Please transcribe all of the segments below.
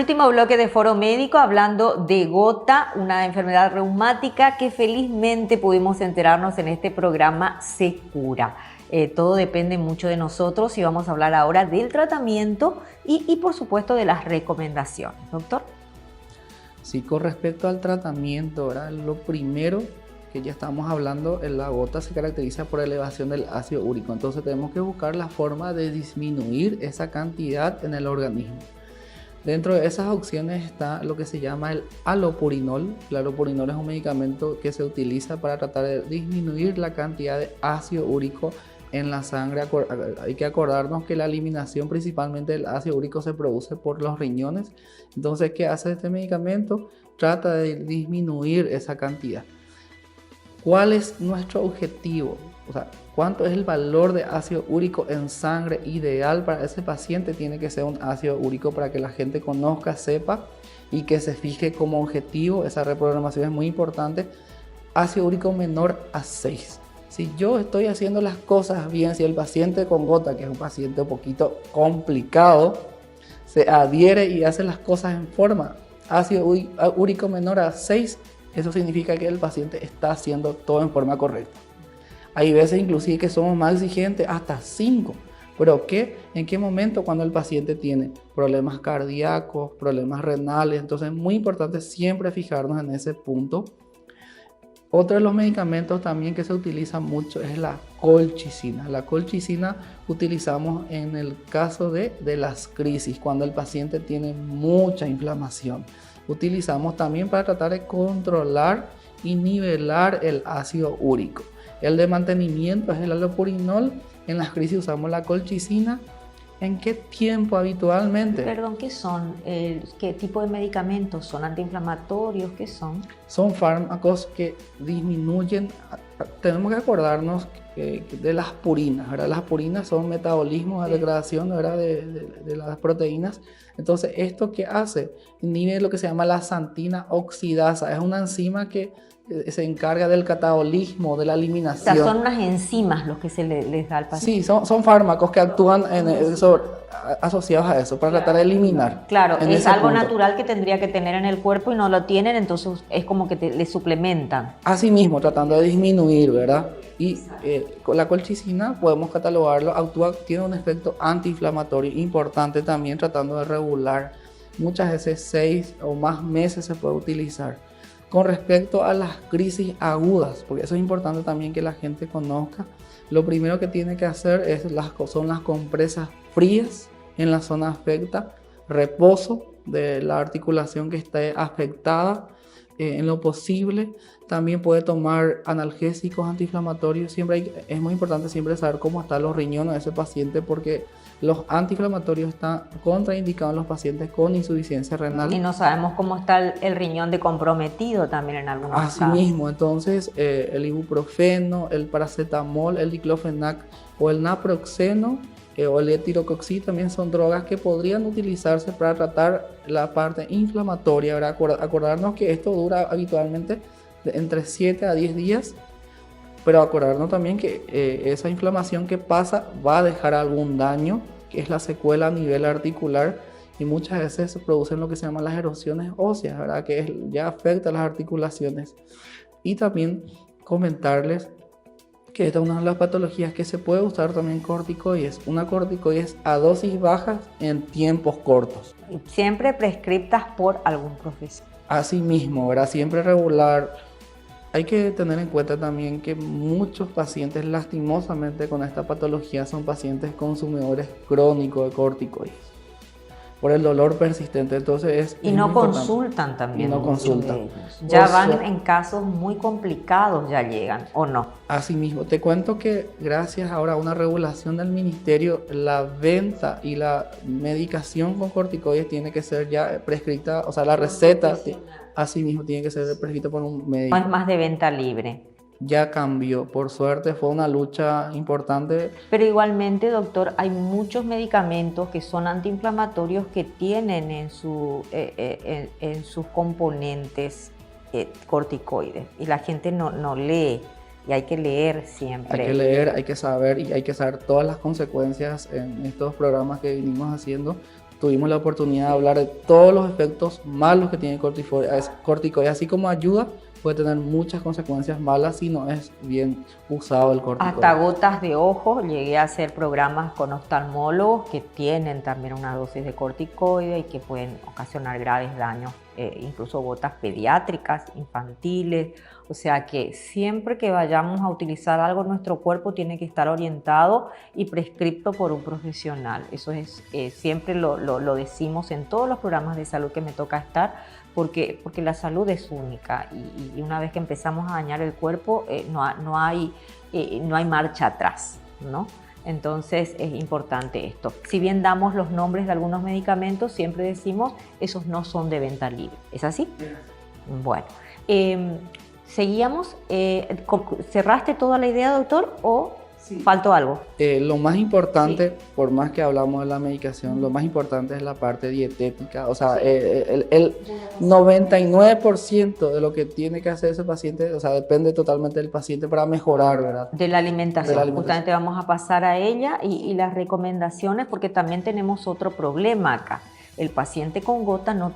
Último bloque de Foro Médico hablando de gota, una enfermedad reumática que felizmente pudimos enterarnos en este programa se cura. Todo depende mucho de nosotros y vamos a hablar ahora del tratamiento y por supuesto de las recomendaciones. Doctor. Sí, con respecto al tratamiento, ¿verdad? Lo primero que ya estamos hablando, la gota se caracteriza por elevación del ácido úrico, entonces tenemos que buscar la forma de disminuir esa cantidad en el organismo. Dentro de esas opciones está lo que se llama el alopurinol. El alopurinol es un medicamento que se utiliza para tratar de disminuir la cantidad de ácido úrico en la sangre. Hay que acordarnos que la eliminación principalmente del ácido úrico se produce por los riñones. Entonces, ¿qué hace este medicamento? Trata de disminuir esa cantidad. ¿Cuál es nuestro objetivo? O sea, ¿cuánto es el valor de ácido úrico en sangre ideal para ese paciente? Tiene que ser un ácido úrico para que la gente conozca, sepa y que se fije como objetivo. Esa reprogramación es muy importante. Ácido úrico menor a 6. Si yo estoy haciendo las cosas bien, si el paciente con gota, que es un paciente un poquito complicado, se adhiere y hace las cosas en forma, ácido úrico menor a 6, eso significa que el paciente está haciendo todo en forma correcta. Hay veces inclusive que somos más exigentes, hasta 5. ¿Pero qué? ¿En qué momento? Cuando el paciente tiene problemas cardíacos, problemas renales. Entonces es muy importante siempre fijarnos en ese punto. Otro de los medicamentos también que se utiliza mucho es la colchicina. La colchicina utilizamos en el caso de las crisis, cuando el paciente tiene mucha inflamación. Utilizamos también para tratar de controlar y nivelar el ácido úrico. El de mantenimiento es el alopurinol. En las crisis usamos la colchicina. ¿En qué tiempo habitualmente? Perdón, ¿qué son? ¿Qué tipo de medicamentos? ¿Son antiinflamatorios? ¿Qué son? Son fármacos que disminuyen. Tenemos que acordarnos de las purinas, ¿verdad? Las purinas son metabolismos de degradación, ¿verdad? de las proteínas. Entonces, ¿esto qué hace? Inhibe lo que se llama la xantina oxidasa. Es una enzima que se encarga del catabolismo, de la eliminación. O sea, son unas enzimas los que se les da al paciente. Sí, son fármacos que actúan asociados a eso, para tratar de eliminar. Claro, es algo punto natural que tendría que tener en el cuerpo y no lo tienen, entonces es como que le suplementan. Así mismo, tratando de disminuir, ¿verdad? Y con la colchicina podemos catalogarlo, tiene un efecto antiinflamatorio importante también, tratando de regular. Muchas veces 6 o más meses se puede utilizar. Con respecto a las crisis agudas, porque eso es importante también que la gente conozca, lo primero que tiene que hacer son las compresas frías en la zona afecta, reposo de la articulación que esté afectada en lo posible. También puede tomar analgésicos antiinflamatorios. Es muy importante siempre saber cómo están los riñones de ese paciente, porque los antiinflamatorios están contraindicados en los pacientes con insuficiencia renal. Y no sabemos cómo está el riñón de comprometido también en algunos casos. Así mismo, entonces el ibuprofeno, el paracetamol, el diclofenac o el naproxeno o el etirocoxib también son drogas que podrían utilizarse para tratar la parte inflamatoria. Acordarnos que esto dura habitualmente entre 7 a 10 días. Pero acordarnos también que esa inflamación que pasa va a dejar algún daño, que es la secuela a nivel articular, y muchas veces se producen lo que se llaman las erosiones óseas, ¿verdad? Que ya afecta a las articulaciones. Y también comentarles que esta es una de las patologías que se puede usar también corticoides. Una corticoides a dosis bajas en tiempos cortos. Siempre prescriptas por algún profesional. Así mismo, ¿verdad? Siempre regular. Hay que tener en cuenta también que muchos pacientes, lastimosamente, con esta patología son pacientes consumidores crónicos de corticoides por el dolor persistente. Entonces y no consultan también. Y no consultan. Ya van en casos muy complicados, ya llegan, ¿o no? Así mismo. Te cuento que gracias ahora a una regulación del ministerio, la venta y la medicación con corticoides tiene que ser ya prescrita, o sea, la receta así mismo tiene que ser prescrita por un médico. No es más de venta libre. Ya cambió, por suerte fue una lucha importante. Pero igualmente, doctor, hay muchos medicamentos que son antiinflamatorios que tienen en sus componentes corticoides y la gente no lee, y hay que leer siempre. Hay que leer, hay que saber, y hay que saber todas las consecuencias en estos programas que vinimos haciendo. tuvimos la oportunidad de hablar de todos los efectos malos que tiene corticoides, así como ayuda, puede tener muchas consecuencias malas si no es bien usado el corticoide. Hasta gotas de ojo, llegué a hacer programas con oftalmólogos que tienen también una dosis de corticoide y que pueden ocasionar graves daños, incluso gotas pediátricas, infantiles. O sea que siempre que vayamos a utilizar algo, nuestro cuerpo tiene que estar orientado y prescripto por un profesional. Eso es, siempre lo decimos en todos los programas de salud que me toca estar, porque la salud es única y una vez que empezamos a dañar el cuerpo, no hay marcha atrás, ¿no? Entonces es importante esto. Si bien damos los nombres de algunos medicamentos, siempre decimos esos no son de venta libre. ¿Es así? Bueno, seguíamos. ¿Cerraste toda la idea, doctor, o sí faltó algo? Lo más importante, sí, por más que hablamos de la medicación, lo más importante es la parte dietética. O sea, sí, el 99% de lo que tiene que hacer ese paciente, o sea, depende totalmente del paciente para mejorar, ¿verdad? De la alimentación. Justamente vamos a pasar a ella y las recomendaciones, porque también tenemos otro problema acá. El paciente con gota no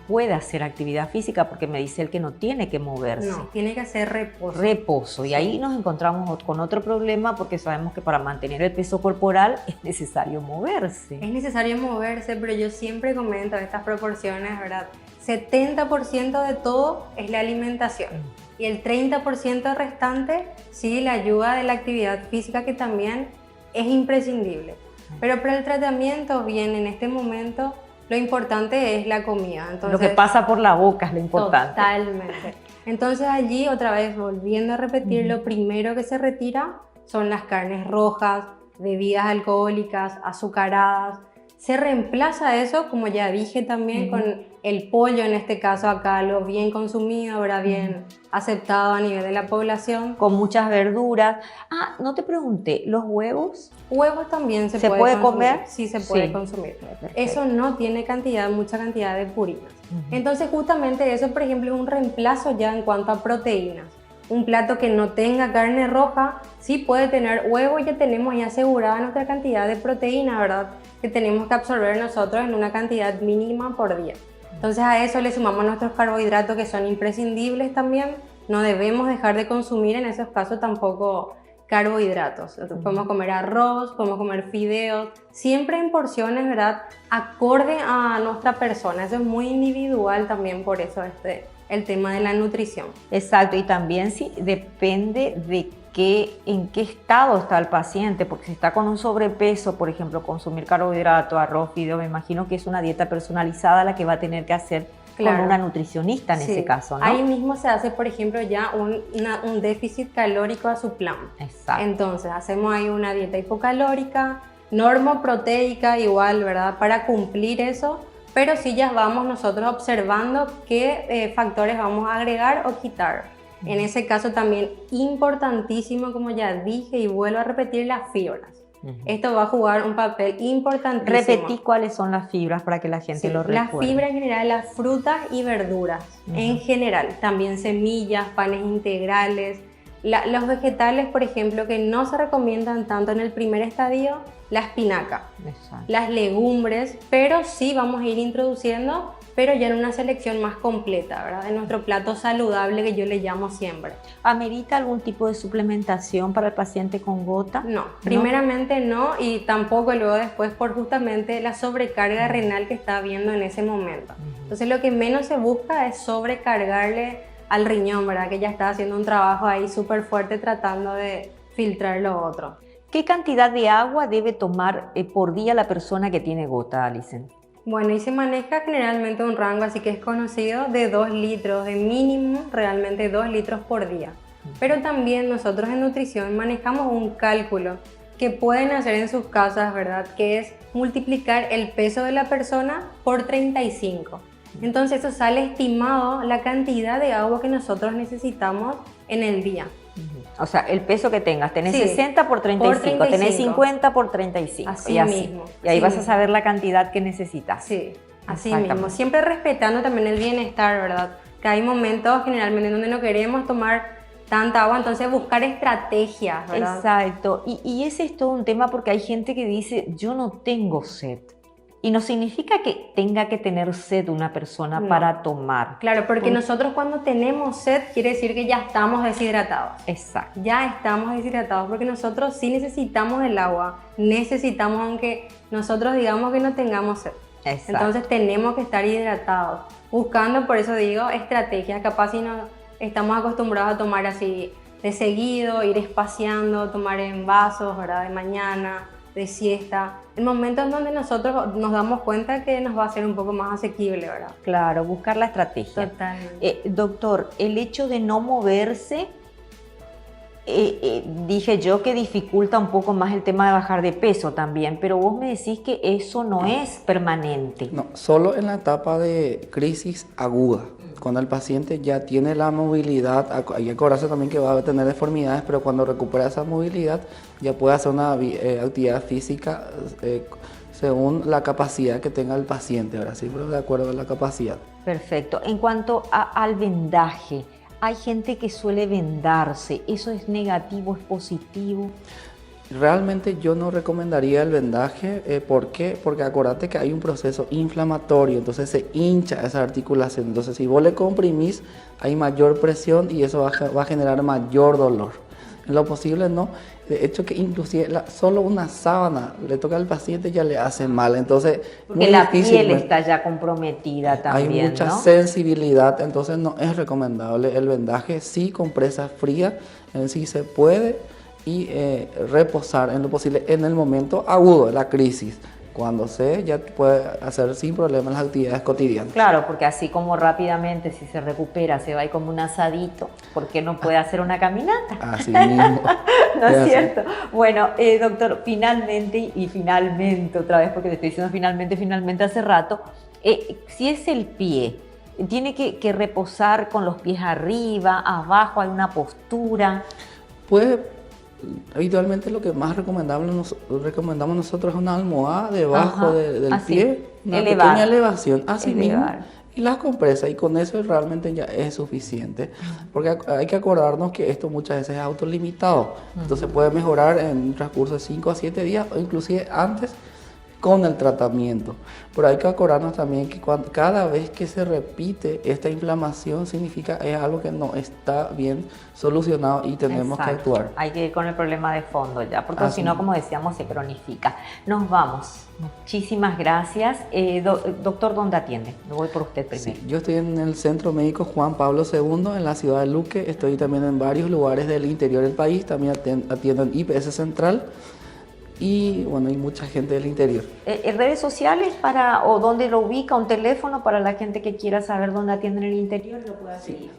puede hacer actividad física porque me dice él que no tiene que moverse. No, tiene que hacer reposo. Reposo. Y ahí nos encontramos con otro problema porque sabemos que para mantener el peso corporal es necesario moverse. Es necesario moverse, pero yo siempre comento estas proporciones, ¿verdad? 70% de todo es la alimentación. Y el 30% restante, sí, la ayuda de la actividad física, que también es imprescindible. Pero para el tratamiento, bien, en este momento, lo importante es la comida. Entonces, lo que pasa por la boca es lo importante. Totalmente. Entonces allí, otra vez, volviendo a repetir, lo primero que se retira son las carnes rojas, bebidas alcohólicas, azucaradas. Se reemplaza eso, como ya dije también, con el pollo, en este caso acá, lo bien consumido, ahora bien aceptado a nivel de la población. Con muchas verduras. Ah, no te pregunté, ¿los huevos? Huevos también se puede comer. Sí, se puede consumir. Eso no tiene mucha cantidad de purinas. Entonces justamente eso, por ejemplo, es un reemplazo ya en cuanto a proteínas. Un plato que no tenga carne roja, sí puede tener huevo, y ya tenemos ahí asegurada nuestra cantidad de proteína, ¿verdad? Que tenemos que absorber nosotros en una cantidad mínima por día. Entonces a eso le sumamos nuestros carbohidratos, que son imprescindibles también. No debemos dejar de consumir en esos casos tampoco carbohidratos. Podemos comer arroz, podemos comer fideos, siempre en porciones, ¿verdad? Acorde a nuestra persona. Eso es muy individual también, por eso el tema de la nutrición. Exacto, y también sí depende de en qué estado está el paciente, porque si está con un sobrepeso, por ejemplo, consumir carbohidratos, arroz, fideo, me imagino que es una dieta personalizada la que va a tener que hacer con una nutricionista en ese caso, ¿no? Ahí mismo se hace, por ejemplo, ya un déficit calórico a su plan. Exacto. Entonces, hacemos ahí una dieta hipocalórica, normoproteica igual, ¿verdad? Para cumplir eso, pero sí ya vamos nosotros observando qué factores vamos a agregar o quitar. En ese caso también importantísimo, como ya dije y vuelvo a repetir, las fibras. Esto va a jugar un papel importantísimo. Repetí cuáles son las fibras para que la gente lo recuerde. Las fibras en general, las frutas y verduras en general. También semillas, panes integrales. Los vegetales, por ejemplo, que no se recomiendan tanto en el primer estadio, la espinaca, las legumbres, pero sí vamos a ir introduciendo, pero ya en una selección más completa, ¿verdad? En nuestro plato saludable, que yo le llamo siempre. ¿Amerita algún tipo de suplementación para el paciente con gota? No, primeramente no, y tampoco luego después por justamente la sobrecarga renal que está habiendo en ese momento. Entonces lo que menos se busca es sobrecargarle al riñón, ¿verdad? Que ya está haciendo un trabajo ahí súper fuerte tratando de filtrar lo otro. ¿Qué cantidad de agua debe tomar por día la persona que tiene gota, Alicen? Bueno, y se maneja generalmente un rango, así que es conocido, de 2 litros, de mínimo realmente 2 litros por día. Pero también nosotros en nutrición manejamos un cálculo que pueden hacer en sus casas, ¿verdad? Que es multiplicar el peso de la persona por 35. Entonces eso sale estimado la cantidad de agua que nosotros necesitamos en el día. O sea, el peso que tengas, tenés 60 por 35, tenés 50 por 35. Así y mismo. Y ahí vas a saber la cantidad que necesitas. Sí, así mismo. Siempre respetando también el bienestar, ¿verdad? Que hay momentos generalmente donde no queremos tomar tanta agua, entonces buscar estrategias, ¿verdad? Exacto. Y ese es todo un tema porque hay gente que dice, yo no tengo sed. Y no significa que tenga que tener sed una persona para tomar. Claro, porque nosotros cuando tenemos sed quiere decir que ya estamos deshidratados. Exacto. Ya estamos deshidratados porque nosotros sí necesitamos el agua, necesitamos aunque nosotros digamos que no tengamos sed. Exacto. Entonces tenemos que estar hidratados, buscando, por eso digo, estrategias. Capaz si no estamos acostumbrados a tomar así de seguido, ir espaciando, tomar en vasos, ¿verdad? De mañana, de siesta, en momentos en donde nosotros nos damos cuenta que nos va a ser un poco más asequible, ¿verdad? Claro, buscar la estrategia. Totalmente. Doctor, el hecho de no moverse, dije yo que dificulta un poco más el tema de bajar de peso también, pero vos me decís que eso no es permanente. No, solo en la etapa de crisis aguda. Cuando el paciente ya tiene la movilidad, hay que acordarse también que va a tener deformidades, pero cuando recupera esa movilidad ya puede hacer una actividad física según la capacidad que tenga el paciente, ahora sí, pero de acuerdo a la capacidad. Perfecto. En cuanto al vendaje, hay gente que suele vendarse, ¿eso es negativo, es positivo? Realmente yo no recomendaría el vendaje, ¿por qué? Porque acordate que hay un proceso inflamatorio, entonces se hincha esa articulación, entonces si vos le comprimís hay mayor presión y eso va a generar mayor dolor. En lo posible no, de hecho que inclusive solo una sábana le toca al paciente ya le hace mal, entonces porque la piel está ya comprometida también, hay mucha ¿no? sensibilidad, entonces no es recomendable el vendaje, sí compresa fría, en sí se puede, y reposar en lo posible en el momento agudo de la crisis. Cuando ya puede hacer sin problemas las actividades cotidianas. Claro, porque así como rápidamente si se recupera, se va ahí como un asadito, ¿por qué no puede hacer una caminata? Así mismo. ¿No es cierto? Bueno, doctor, finalmente, otra vez porque te estoy diciendo finalmente hace rato, si es el pie, ¿tiene que reposar con los pies arriba, abajo, hay una postura? Habitualmente lo que más recomendamos nosotros es una almohada debajo del pie, una pequeña elevación, así mismo, y las compresas, y con eso realmente ya es suficiente, porque hay que acordarnos que esto muchas veces es autolimitado, entonces puede mejorar en un transcurso de 5 a 7 días o inclusive antes con el tratamiento. Pero hay que acordarnos también que cada vez que se repite esta inflamación significa es algo que no está bien solucionado y tenemos que actuar. Hay que ir con el problema de fondo ya, porque si no, como decíamos, se cronifica. Nos vamos. Muchísimas gracias. Doctor, ¿dónde atiende? Me voy por usted primero. Sí, yo estoy en el Centro Médico Juan Pablo II en la ciudad de Luque. Estoy también en varios lugares del interior del país. También atiendo en IPS Central. Y bueno, hay mucha gente del interior. ¿Redes sociales o dónde lo ubica? ¿Un teléfono para la gente que quiera saber dónde atienden en el interior? ¿Lo pueda seguir?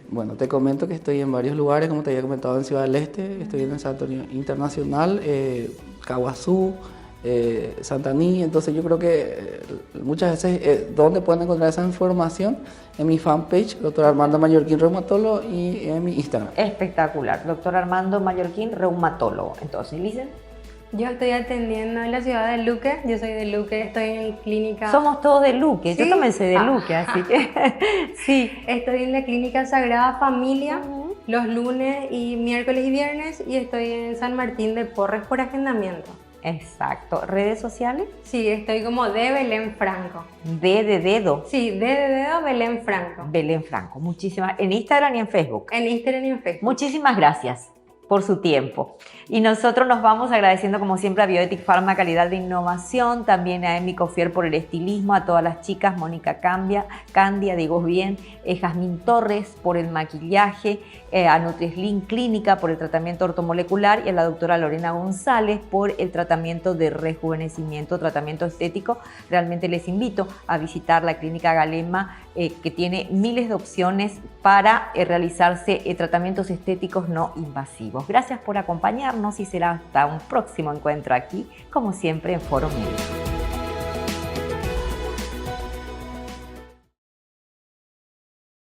Bueno, te comento que estoy en varios lugares, como te había comentado, en Ciudad del Este, estoy en el Santo Internacional, Caguazú, Santaní, entonces yo creo que muchas veces, ¿dónde pueden encontrar esa información? En mi fanpage, Dr. Armando Mallorquín, reumatólogo, y en mi Instagram. Espectacular, Dr. Armando Mallorquín, reumatólogo. Entonces, Lisa. Yo estoy atendiendo en la ciudad de Luque, yo soy de Luque, estoy en clínica... Somos todos de Luque, ¿Sí? Yo también soy de Luque, así que sí. Estoy en la clínica Sagrada Familia los lunes y miércoles y viernes, y estoy en San Martín de Porres por agendamiento. Exacto. ¿Redes sociales? Sí, estoy como de Belén Franco. ¿D de dedo? Sí, D de dedo, Belén Franco. Belén Franco, muchísimas. ¿En Instagram y en Facebook? En Instagram y en Facebook. Muchísimas gracias por su tiempo. Y nosotros nos vamos agradeciendo como siempre a Bioetic Pharma, calidad de innovación, también a Emi Cofier por el estilismo, a todas las chicas, Mónica Candia, digo bien, Jazmín Torres por el maquillaje, a Nutrislim Clínica por el tratamiento ortomolecular y a la doctora Lorena González por el tratamiento de rejuvenecimiento, tratamiento estético. Realmente les invito a visitar la clínica Galema, que tiene miles de opciones para realizarse tratamientos estéticos no invasivos. Gracias por acompañarnos y será hasta un próximo encuentro aquí, como siempre, en Foro Médico.